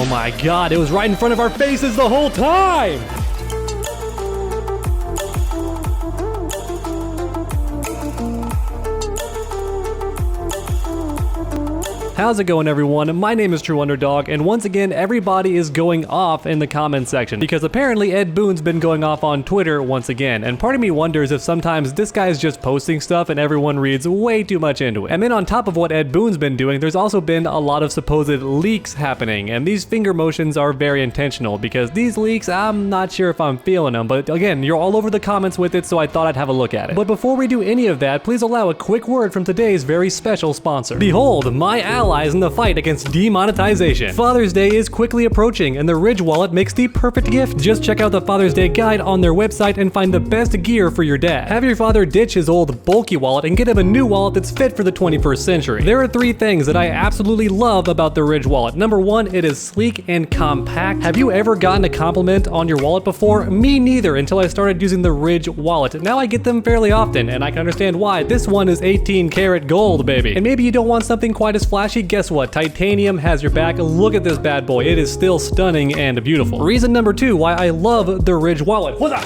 Oh my god, it was right in front of our faces the whole time! How's it going, everyone? My name is True Underdog, and once again, everybody is going off in the comments section because apparently Ed Boon's been going off on Twitter once again, and part of me wonders if sometimes this guy is just posting stuff and everyone reads way too much into it. And then on top of what Ed Boon's been doing, there's also been a lot of supposed leaks happening, and these finger motions are very intentional because these leaks, I'm not sure if I'm feeling them, but again, you're all over the comments with it, so I thought I'd have a look at it. But before we do any of that, please allow a quick word from today's very special sponsor. Behold, my allies in the fight against demonetization. Father's Day is quickly approaching, and the Ridge wallet makes the perfect gift. Just check out the Father's Day guide on their website and find the best gear for your dad. Have your father ditch his old bulky wallet and get him a new wallet that's fit for the 21st century. There are 3 things that I absolutely love about the Ridge wallet. Number 1, it is sleek and compact. Have you ever gotten a compliment on your wallet before? Me neither, until I started using the Ridge wallet. Now I get them fairly often, and I can understand why. This one is 18 karat gold, baby. And maybe you don't want something quite as flashy. Guess what? Titanium has your back. Look at this bad boy. It is still stunning and beautiful. Reason number 2 why I love the Ridge wallet. What's up?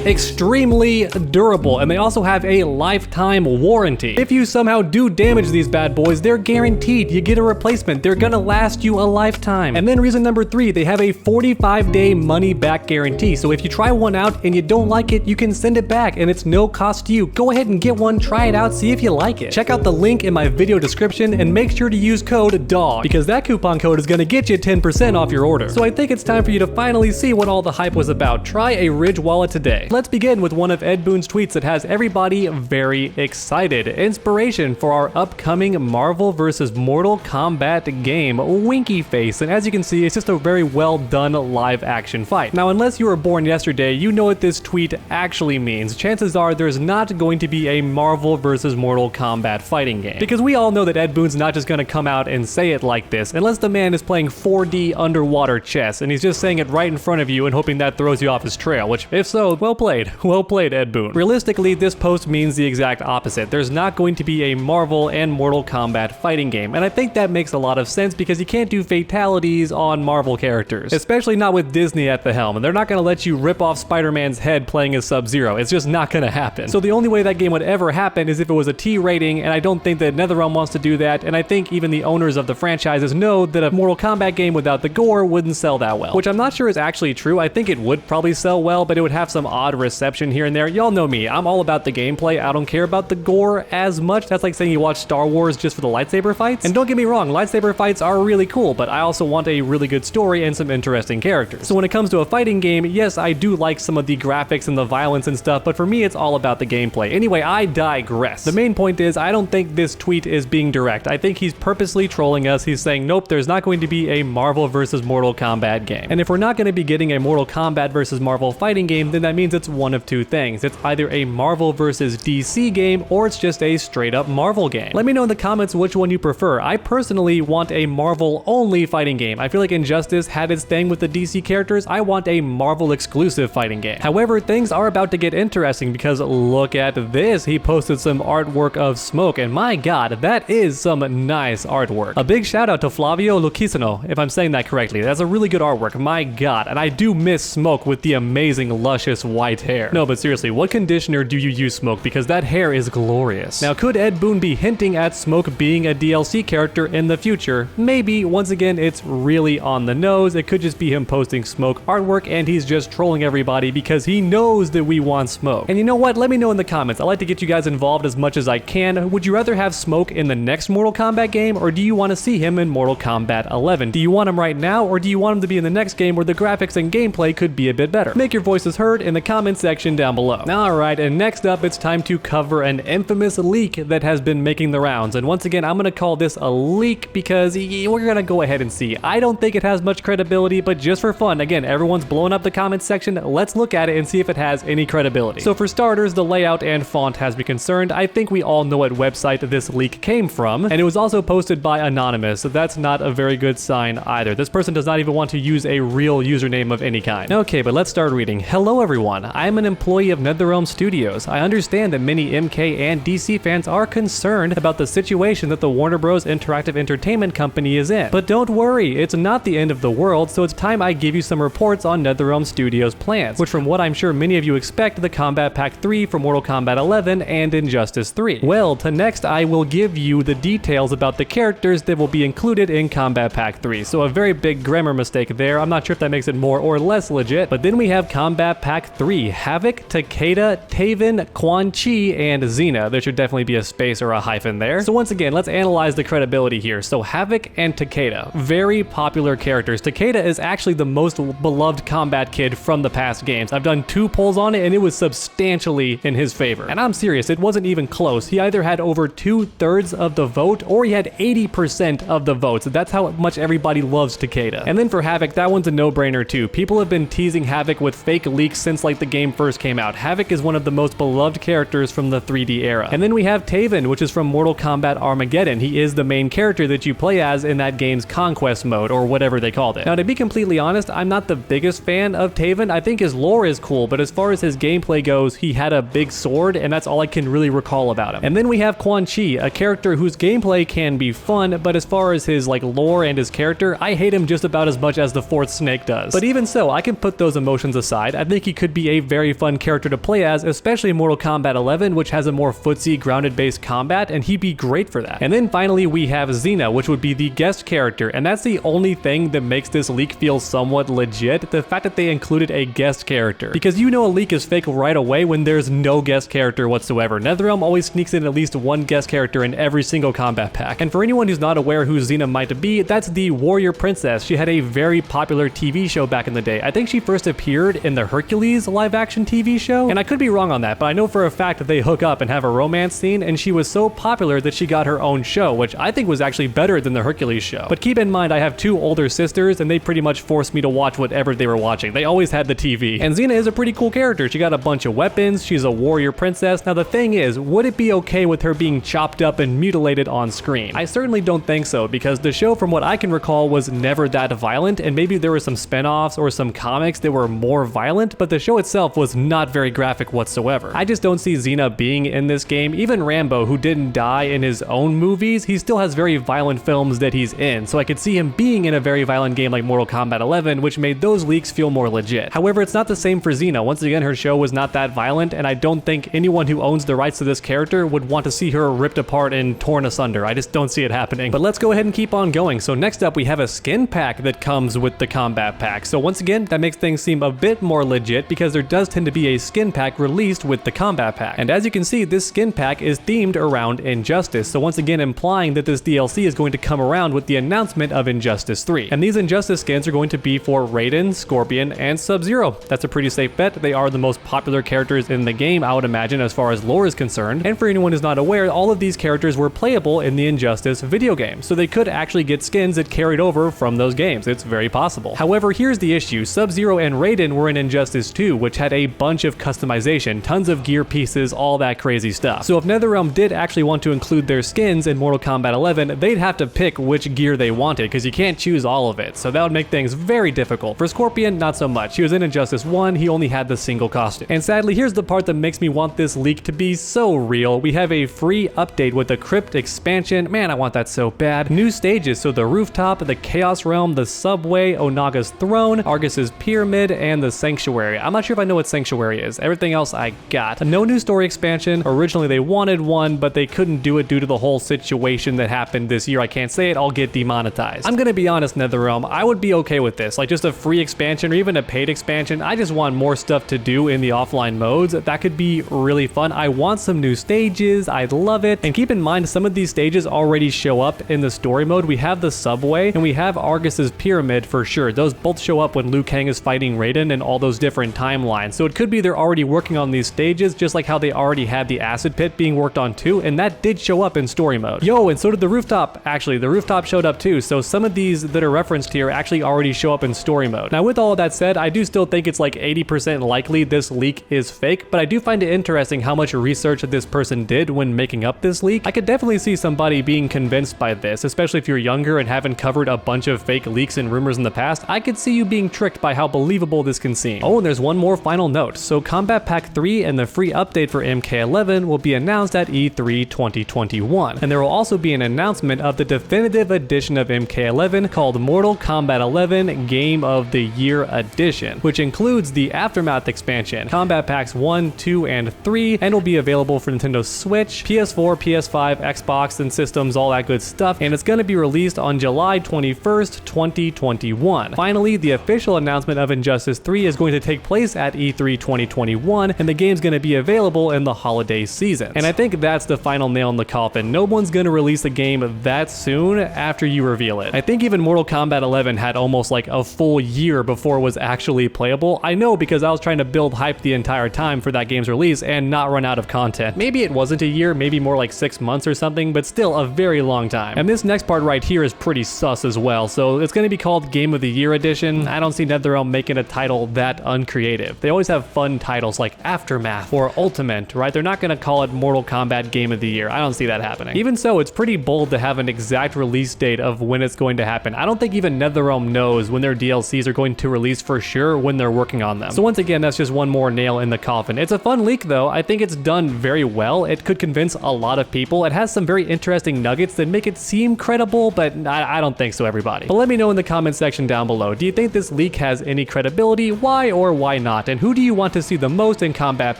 Extremely durable, and they also have a lifetime warranty. If you somehow do damage these bad boys, they're guaranteed you get a replacement. They're gonna last you a lifetime. And then reason number 3, they have a 45-day money back guarantee. So if you try one out and you don't like it, you can send it back and it's no cost to you. Go ahead and get one, try it out, see if you like it. Check out the link in my video description and make sure to use code DOG because that coupon code is gonna get you 10% off your order. So I think it's time for you to finally see what all the hype was about. Try a Ridge wallet today. Let's begin with one of Ed Boon's tweets that has everybody very excited. Inspiration for our upcoming Marvel vs. Mortal Kombat game, Winky Face. And as you can see, it's just a very well done live action fight. Now, unless you were born yesterday, you know what this tweet actually means. Chances are there's not going to be a Marvel vs. Mortal Kombat fighting game. Because we all know that Ed Boon's not just gonna come out and say it like this, unless the man is playing 4D underwater chess and he's just saying it right in front of you and hoping that throws you off his trail, which, if so, well played. Well played, Ed Boon. Realistically, this post means the exact opposite. There's not going to be a Marvel and Mortal Kombat fighting game, and I think that makes a lot of sense because you can't do fatalities on Marvel characters, especially not with Disney at the helm, and they're not going to let you rip off Spider-Man's head playing as Sub-Zero. It's just not going to happen. So the only way that game would ever happen is if it was a T rating, and I don't think that NetherRealm wants to do that, and I think even the owners of the franchises know that a Mortal Kombat game without the gore wouldn't sell that well, which I'm not sure is actually true. I think it would probably sell well, but it would have some odd reception here and there. Y'all know me, I'm all about the gameplay. I don't care about the gore as much. That's like saying you watch Star Wars just for the lightsaber fights. And don't get me wrong, lightsaber fights are really cool, but I also want a really good story and some interesting characters. So when it comes to a fighting game, yes, I do like some of the graphics and the violence and stuff, but for me it's all about the gameplay. Anyway, I digress. The main point is, I don't think this tweet is being direct. I think he's purposely trolling us. He's saying, nope, there's not going to be a Marvel vs. Mortal Kombat game. And if we're not going to be getting a Mortal Kombat vs. Marvel fighting game, then that means it's one of 2 things. It's either a Marvel vs. DC game or it's just a straight up Marvel game. Let me know in the comments which one you prefer. I personally want a Marvel only fighting game. I feel like Injustice had its thing with the DC characters. I want a Marvel exclusive fighting game. However, things are about to get interesting because look at this. He posted some artwork of Smoke, and my god, that is some nice artwork. A big shout out to Flavio Lucchesano, if I'm saying that correctly. That's a really good artwork, my god, and I do miss Smoke with the amazing luscious white hair. No, but seriously, what conditioner do you use, Smoke? Because that hair is glorious. Now, could Ed Boon be hinting at Smoke being a DLC character in the future? Maybe. Once again, it's really on the nose. It could just be him posting Smoke artwork and he's just trolling everybody because he knows that we want Smoke. And you know what? Let me know in the comments. I like to get you guys involved as much as I can. Would you rather have Smoke in the next Mortal Kombat game, or do you want to see him in Mortal Kombat 11? Do you want him right now, or do you want him to be in the next game where the graphics and gameplay could be a bit better? Make your voices heard in the comment section down below. Alright, and next up, it's time to cover an infamous leak that has been making the rounds. And once again, I'm going to call this a leak because we're going to go ahead and see. I don't think it has much credibility, but just for fun, again, everyone's blowing up the comment section. Let's look at it and see if it has any credibility. So for starters, the layout and font has me concerned. I think we all know what website this leak came from, and it was also posted by Anonymous, so that's not a very good sign either. This person does not even want to use a real username of any kind. Okay, but let's start reading. Hello everyone. on. I'm an employee of NetherRealm Studios. I understand that many MK and DC fans are concerned about the situation that the Warner Bros. Interactive Entertainment Company is in. But don't worry, it's not the end of the world, so it's time I give you some reports on NetherRealm Studios' plans, which from what I'm sure many of you expect, the Kombat Pack 3 for Mortal Kombat 11 and Injustice 3. Well, to next I will give you the details about the characters that will be included in Kombat Pack 3, so a very big grammar mistake there. I'm not sure if that makes it more or less legit, but then we have Kombat Pack 3, Havik, Takeda, Taven, Quan Chi, and Xena. There should definitely be a space or a hyphen there. So once again, let's analyze the credibility here. So Havik and Takeda, very popular characters. Takeda is actually the most beloved combat kid from the past games. I've done 2 polls on it and it was substantially in his favor. And I'm serious, it wasn't even close. He either had over 2/3 of the vote or he had 80% of the votes. That's how much everybody loves Takeda. And then for Havik, that one's a no-brainer too. People have been teasing Havik with fake leaks since like the game first came out. Havik is one of the most beloved characters from the 3D era. And then we have Taven, which is from Mortal Kombat Armageddon. He is the main character that you play as in that game's conquest mode, or whatever they called it. Now, to be completely honest, I'm not the biggest fan of Taven. I think his lore is cool, but as far as his gameplay goes, he had a big sword, and that's all I can really recall about him. And then we have Quan Chi, a character whose gameplay can be fun, but as far as his like lore and his character, I hate him just about as much as the 4th Snake does. But even so, I can put those emotions aside. I think he could be a very fun character to play as, especially in Mortal Kombat 11, which has a more footsie, grounded-based combat, and he'd be great for that. And then finally, we have Xena, which would be the guest character, and that's the only thing that makes this leak feel somewhat legit, the fact that they included a guest character. Because you know a leak is fake right away when there's no guest character whatsoever. NetherRealm always sneaks in at least one guest character in every single combat pack. And for anyone who's not aware who Xena might be, that's the warrior princess. She had a very popular TV show back in the day. I think she first appeared in the Hercules live-action TV show, and I could be wrong on that, but I know for a fact that they hook up and have a romance scene, and she was so popular that she got her own show, which I think was actually better than the Hercules show. But keep in mind, I have 2 older sisters, and they pretty much forced me to watch whatever they were watching. They always had the TV. And Xena is a pretty cool character. She got a bunch of weapons, she's a warrior princess. Now the thing is, would it be okay with her being chopped up and mutilated on screen? I certainly don't think so, because the show, from what I can recall, was never that violent, and maybe there were some spin-offs or some comics that were more violent, but the show itself was not very graphic whatsoever. I just don't see Xena being in this game. Even Rambo, who didn't die in his own movies, he still has very violent films that he's in, so I could see him being in a very violent game like Mortal Kombat 11, which made those leaks feel more legit. However, it's not the same for Xena. Once again, her show was not that violent, and I don't think anyone who owns the rights to this character would want to see her ripped apart and torn asunder. I just don't see it happening. But let's go ahead and keep on going. So next up, we have a skin pack that comes with the Kombat Pack. So once again, that makes things seem a bit more legit because there does tend to be a skin pack released with the Kombat Pack. And as you can see, this skin pack is themed around Injustice. So once again, implying that this DLC is going to come around with the announcement of Injustice 3. And these Injustice skins are going to be for Raiden, Scorpion, and Sub-Zero. That's a pretty safe bet. They are the most popular characters in the game, I would imagine, as far as lore is concerned. And for anyone who's not aware, all of these characters were playable in the Injustice video game, so they could actually get skins that carried over from those games. It's very possible. However, here's the issue. Sub-Zero and Raiden were in Injustice 2, which had a bunch of customization, tons of gear pieces, all that crazy stuff. So if NetherRealm did actually want to include their skins in Mortal Kombat 11, they'd have to pick which gear they wanted, because you can't choose all of it, so that would make things very difficult. For Scorpion, not so much. He was in Injustice 1, he only had the single costume. And sadly, here's the part that makes me want this leak to be so real. We have a free update with the Crypt expansion. Man, I want that so bad. New stages, so the Rooftop, the Chaos Realm, the Subway, Onaga's Throne, Argus's Pyramid, and the Sanctuary. I'm not sure if I know what Sanctuary is. Everything else I got. No new story expansion. Originally they wanted one, but they couldn't do it due to the whole situation that happened this year. I can't say it, I'll get demonetized. I'm gonna be honest, NetherRealm, I would be okay with this. Like just a free expansion or even a paid expansion. I just want more stuff to do in the offline modes. That could be really fun. I want some new stages. I'd love it. And keep in mind, some of these stages already show up in the story mode. We have the Subway and we have Argus's Pyramid for sure. Those both show up when Liu Kang is fighting Raiden and all those different timelines. So it could be they're already working on these stages, just like how they already had the Acid Pit being worked on too, and that did show up in story mode. Yo, and so did the Rooftop. Actually, the Rooftop showed up too, so some of these that are referenced here actually already show up in story mode. Now with all of that said, I do still think it's like 80% likely this leak is fake, but I do find it interesting how much research this person did when making up this leak. I could definitely see somebody being convinced by this, especially if you're younger and haven't covered a bunch of fake leaks and rumors in the past. I could see you being tricked by how believable this can seem. Oh, and there's one more more final notes. So Kombat Pack 3 and the free update for MK11 will be announced at E3 2021. And there will also be an announcement of the definitive edition of MK11 called Mortal Kombat 11 Game of the Year Edition, which includes the Aftermath expansion, Kombat Packs 1, 2, and 3, and will be available for Nintendo Switch, PS4, PS5, Xbox, and systems, all that good stuff, and it's going to be released on July 21st, 2021. Finally, the official announcement of Injustice 3 is going to take place at E3 2021, and the game's going to be available in the holiday season. And I think that's the final nail in the coffin. No one's going to release a game that soon after you reveal it. I think even Mortal Kombat 11 had almost like a full year before it was actually playable. I know because I was trying to build hype the entire time for that game's release and not run out of content. Maybe it wasn't a year, maybe more like 6 months or something, but still a very long time. And this next part right here is pretty sus as well, so it's going to be called Game of the Year Edition. I don't see NetherRealm making a title that uncreative. They always have fun titles like Aftermath or Ultimate, right? They're not going to call it Mortal Kombat Game of the Year. I don't see that happening. Even so, it's pretty bold to have an exact release date of when it's going to happen. I don't think even NetherRealm knows when their DLCs are going to release for sure when they're working on them. So once again, that's just one more nail in the coffin. It's a fun leak though. I think it's done very well. It could convince a lot of people. It has some very interesting nuggets that make it seem credible, but I don't think so, everybody. But let me know in the comment section down below. Do you think this leak has any credibility? Why or why not? And who do you want to see the most in Kombat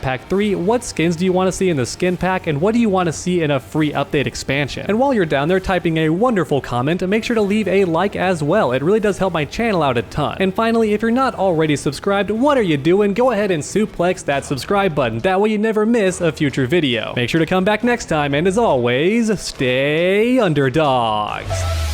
Pack 3? What skins do you want to see in the skin pack? And what do you want to see in a free update expansion? And while you're down there typing a wonderful comment, make sure to leave a like as well. It really does help my channel out a ton. And finally, if you're not already subscribed, what are you doing? Go ahead and suplex that subscribe button. That way you never miss a future video. Make sure to come back next time, and as always, stay underdogs.